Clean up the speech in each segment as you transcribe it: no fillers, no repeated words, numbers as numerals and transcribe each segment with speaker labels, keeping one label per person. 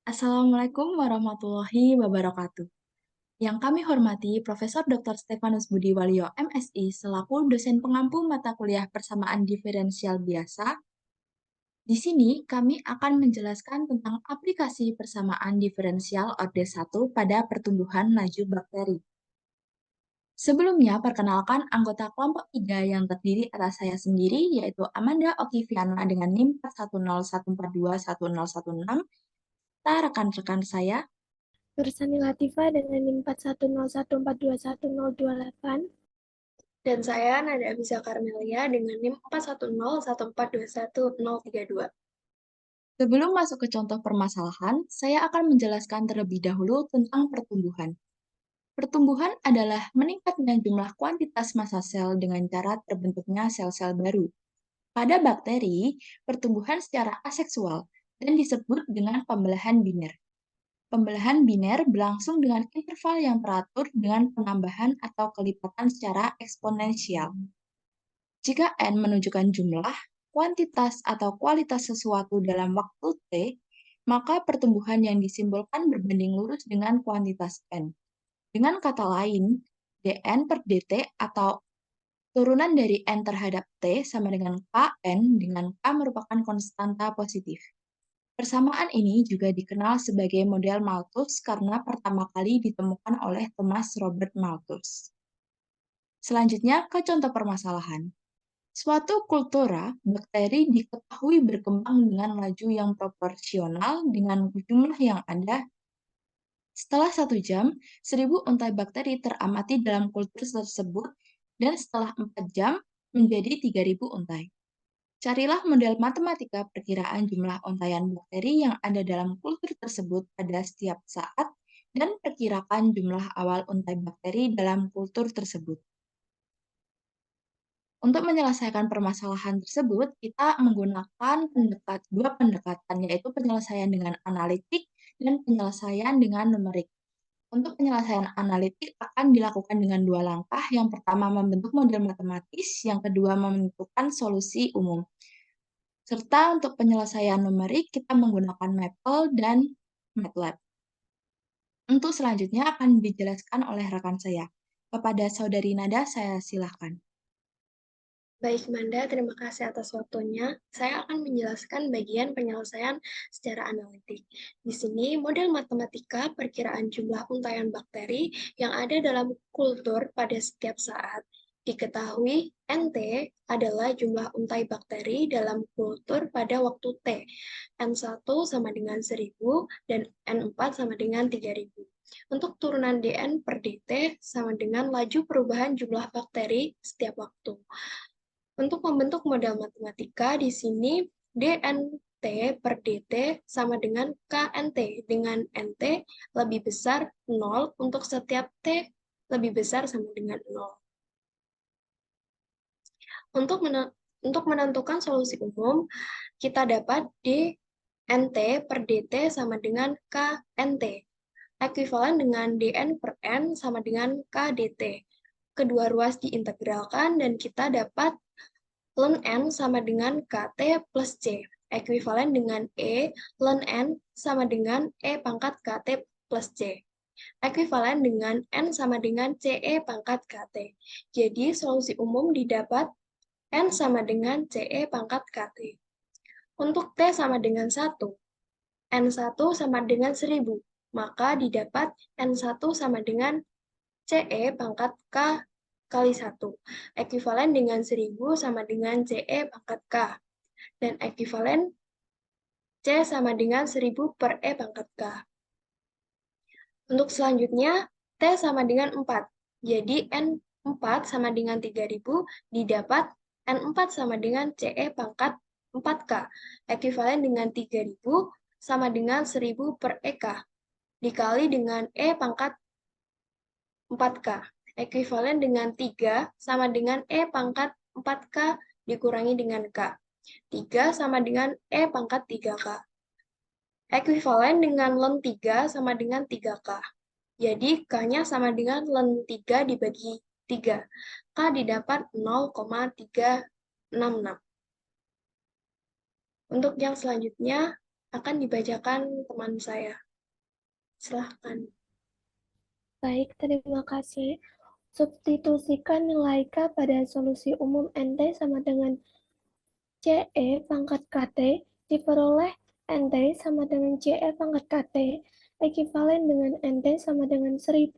Speaker 1: Assalamualaikum warahmatullahi wabarakatuh. Yang kami hormati Profesor Dr. Stefanus Budi Waluyo, MSI, selaku dosen pengampu mata kuliah persamaan diferensial biasa. Di sini kami akan menjelaskan tentang aplikasi persamaan diferensial orde 1 pada pertumbuhan laju bakteri. Sebelumnya, perkenalkan anggota kelompok 3 yang terdiri atas saya sendiri, yaitu Amanda Okiviana dengan NIM 410142116, serta rekan-rekan saya.
Speaker 2: Nursani Latifah dengan NIM 41014211028.
Speaker 3: Dan saya Nada Abiza Karmelia dengan NIM 41014211032.
Speaker 1: Sebelum masuk ke contoh permasalahan, saya akan menjelaskan terlebih dahulu tentang pertumbuhan. Pertumbuhan adalah meningkatnya jumlah kuantitas massa sel dengan cara terbentuknya sel-sel baru. Pada bakteri, pertumbuhan secara aseksual dan disebut dengan pembelahan biner. Pembelahan biner berlangsung dengan interval yang teratur dengan penambahan atau kelipatan secara eksponensial. Jika N menunjukkan jumlah, kuantitas, atau kualitas sesuatu dalam waktu T, maka pertumbuhan yang disimbolkan berbanding lurus dengan kuantitas N. Dengan kata lain, dN per dt atau turunan dari N terhadap T sama dengan Kn dengan K merupakan konstanta positif. Persamaan ini juga dikenal sebagai model Malthus karena pertama kali ditemukan oleh Thomas Robert Malthus. Selanjutnya ke contoh permasalahan. Suatu kultura bakteri diketahui berkembang dengan laju yang proporsional dengan jumlah yang ada. Setelah 1 jam, 1000 untai bakteri teramati dalam kultur tersebut, dan setelah 4 jam, menjadi 3000 untai. Carilah model matematika perkiraan jumlah untaian bakteri yang ada dalam kultur tersebut pada setiap saat, dan perkirakan jumlah awal untai bakteri dalam kultur tersebut. Untuk menyelesaikan permasalahan tersebut, kita menggunakan dua pendekatan, yaitu penyelesaian dengan analitik dan penyelesaian dengan numerik. Untuk penyelesaian analitik akan dilakukan dengan 2 langkah. Yang pertama membentuk model matematis, yang kedua menentukan solusi umum. Serta untuk penyelesaian numerik, kita menggunakan Maple dan MATLAB. Untuk selanjutnya akan dijelaskan oleh rekan saya. Kepada Saudari Nada, saya silakan.
Speaker 3: Baik, Manda, terima kasih atas waktunya. Saya akan menjelaskan bagian penyelesaian secara analitik. Di sini, model matematika perkiraan jumlah untaian bakteri yang ada dalam kultur pada setiap saat. Diketahui, NT adalah jumlah untai bakteri dalam kultur pada waktu T. N1 sama dengan 1000 dan N4 sama dengan 3000. Untuk turunan dN per dt sama dengan laju perubahan jumlah bakteri setiap waktu. Untuk membentuk model matematika, di sini dNt per dt sama dengan kNt, dengan nt lebih besar 0 untuk setiap t lebih besar sama dengan 0. Untuk menentukan solusi umum, kita dapat dNt per dt sama dengan kNt, ekuivalen dengan dn per n sama dengan kdt. Kedua ruas diintegralkan dan kita dapat ln n sama dengan kt plus c, ekuivalen dengan e ln n sama dengan e pangkat kt plus c, ekuivalen dengan n sama dengan ce pangkat kt. Jadi solusi umum didapat n sama dengan ce pangkat kt. Untuk t sama dengan 1, n1 sama dengan 1000, maka didapat n1 sama dengan ce pangkat k kali 1, ekuivalen dengan 1000 sama dengan CE pangkat K, dan ekuivalen C sama dengan 1000 per E pangkat K. Untuk selanjutnya, T sama dengan 4, jadi N4 sama dengan 3000 didapat N4 sama dengan CE pangkat 4K, ekuivalen dengan 3000 sama dengan 1000 per EK, dikali dengan E pangkat 4K. Ekuivalen dengan 3 sama dengan E pangkat 4K dikurangi dengan K. 3 sama dengan E pangkat 3K. Ekuivalen dengan ln 3 sama dengan 3K. Jadi K-nya sama dengan ln 3 dibagi 3. K didapat 0,366. Untuk yang selanjutnya, akan dibacakan teman saya. Silahkan.
Speaker 2: Baik, terima kasih. Substitusikan nilai K pada solusi umum NT sama dengan CE pangkat KT diperoleh NT sama dengan CE pangkat KT ekivalen dengan NT sama dengan 1000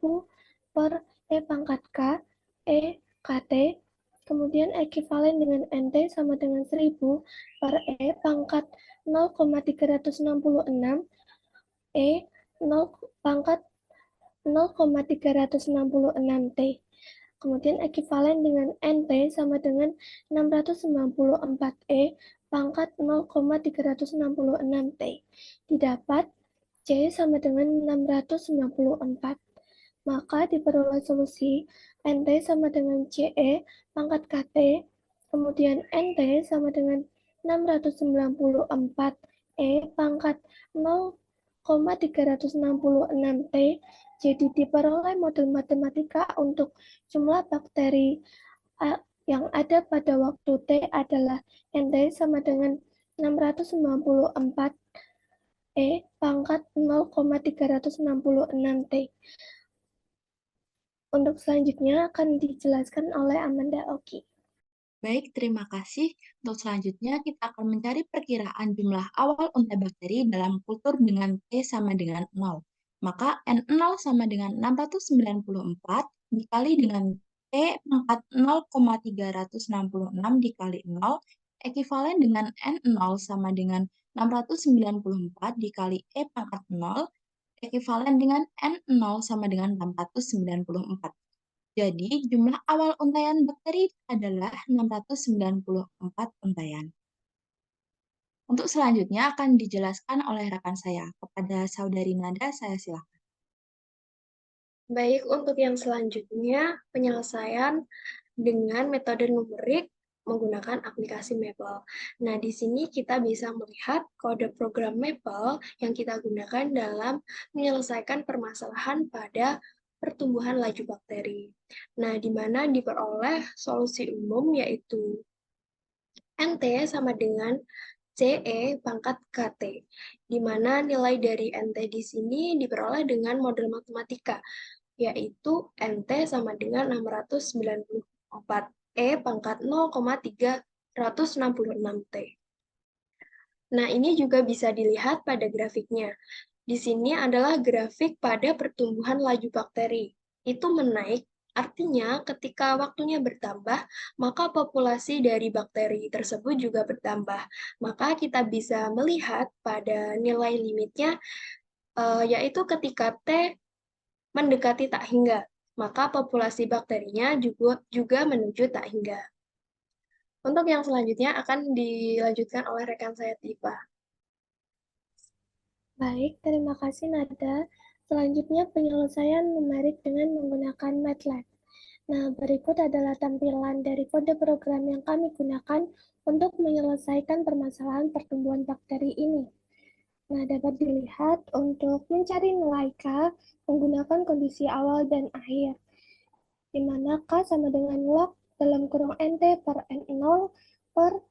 Speaker 2: per E pangkat K E KT, kemudian ekivalen dengan NT sama dengan 1000 per E pangkat 0,366 E 0 pangkat 0,366 T. Kemudian ekivalen dengan NT sama dengan 694 E pangkat 0,366 T. Didapat C sama dengan 694. Maka diperoleh solusi NT sama dengan CE pangkat KT, kemudian NT sama dengan 694 E pangkat 0,366 T. Jadi diperoleh model matematika untuk jumlah bakteri yang ada pada waktu T adalah NT sama dengan 694 E pangkat 0,366 T. Untuk selanjutnya akan dijelaskan oleh Amanda Oki.
Speaker 1: Baik, terima kasih. Untuk selanjutnya, kita akan mencari perkiraan jumlah awal untai bakteri dalam kultur dengan T sama dengan 0. Maka N0 sama dengan 694 dikali dengan T pangkat 0,366 dikali 0, ekivalen dengan N0 sama dengan 694 dikali E pangkat 0, ekivalen dengan N0 sama dengan 694. Jadi, jumlah awal untaian bakteri adalah 694 untaian. Untuk selanjutnya akan dijelaskan oleh rekan saya. Kepada Saudari Nada, saya silakan.
Speaker 3: Baik, untuk yang selanjutnya, penyelesaian dengan metode numerik menggunakan aplikasi Maple. Nah, di sini kita bisa melihat kode program Maple yang kita gunakan dalam menyelesaikan permasalahan pada pertumbuhan laju bakteri. Nah, di mana diperoleh solusi umum yaitu NT sama dengan CE pangkat KT, di mana nilai dari NT di sini diperoleh dengan model matematika, yaitu NT sama dengan 694 E pangkat 0,366 T. Nah, ini juga bisa dilihat pada grafiknya. Di sini adalah grafik pada pertumbuhan laju bakteri. Itu menaik, artinya ketika waktunya bertambah, maka populasi dari bakteri tersebut juga bertambah. Maka kita bisa melihat pada nilai limitnya, yaitu ketika T mendekati tak hingga, maka populasi bakterinya juga menuju tak hingga. Untuk yang selanjutnya akan dilanjutkan oleh rekan saya Tifa.
Speaker 2: Baik, terima kasih Nada. Selanjutnya penyelesaian numerik dengan menggunakan MATLAB. Nah, berikut adalah tampilan dari kode program yang kami gunakan untuk menyelesaikan permasalahan pertumbuhan bakteri ini. Nah, dapat dilihat untuk mencari nilai K menggunakan kondisi awal dan akhir, di mana K sama dengan log dalam kurung NT per N0 per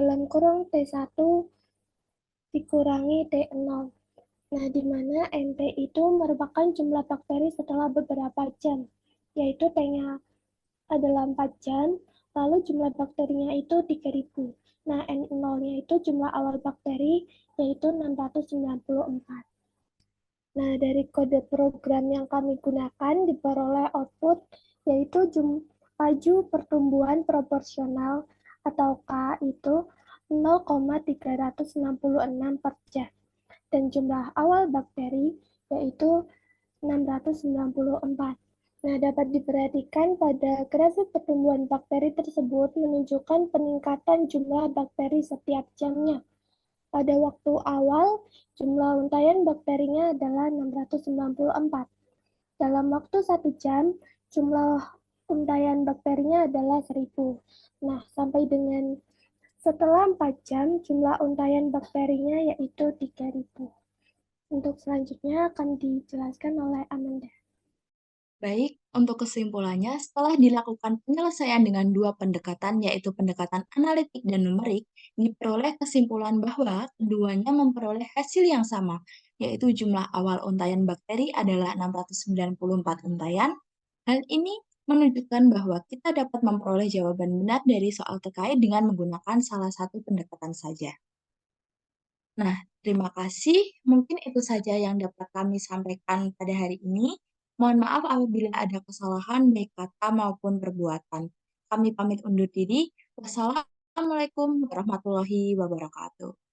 Speaker 2: dalam kurung T1 dikurangi T0. Nah, di mana NT itu merupakan jumlah bakteri setelah beberapa jam, yaitu T-nya adalah 4 jam, lalu jumlah bakterinya itu 3000. Nah, N0-nya itu jumlah awal bakteri, yaitu 694. Nah, dari kode program yang kami gunakan diperoleh output, yaitu laju pertumbuhan proporsional atau K itu 0,366 per jam. Dan jumlah awal bakteri yaitu 694. Nah, dapat diperhatikan pada grafik pertumbuhan bakteri tersebut menunjukkan peningkatan jumlah bakteri setiap jamnya. Pada waktu awal, jumlah untaian bakterinya adalah 694. Dalam waktu 1 jam, jumlah untaian bakterinya adalah 1000. Nah, sampai dengan setelah 4 jam, jumlah untaian bakterinya yaitu 3000. Untuk selanjutnya akan dijelaskan oleh Amanda.
Speaker 1: Baik, Untuk kesimpulannya, setelah dilakukan penyelesaian dengan dua pendekatan, yaitu pendekatan analitik dan numerik, diperoleh kesimpulan bahwa keduanya memperoleh hasil yang sama, yaitu jumlah awal untayan bakteri adalah 694 untayan. Hal ini menunjukkan bahwa kita dapat memperoleh jawaban benar dari soal terkait dengan menggunakan salah satu pendekatan saja. Nah, terima kasih. Mungkin itu saja yang dapat kami sampaikan pada hari ini. Mohon maaf apabila ada kesalahan baik kata maupun perbuatan. Kami pamit undur diri. Wassalamualaikum warahmatullahi wabarakatuh.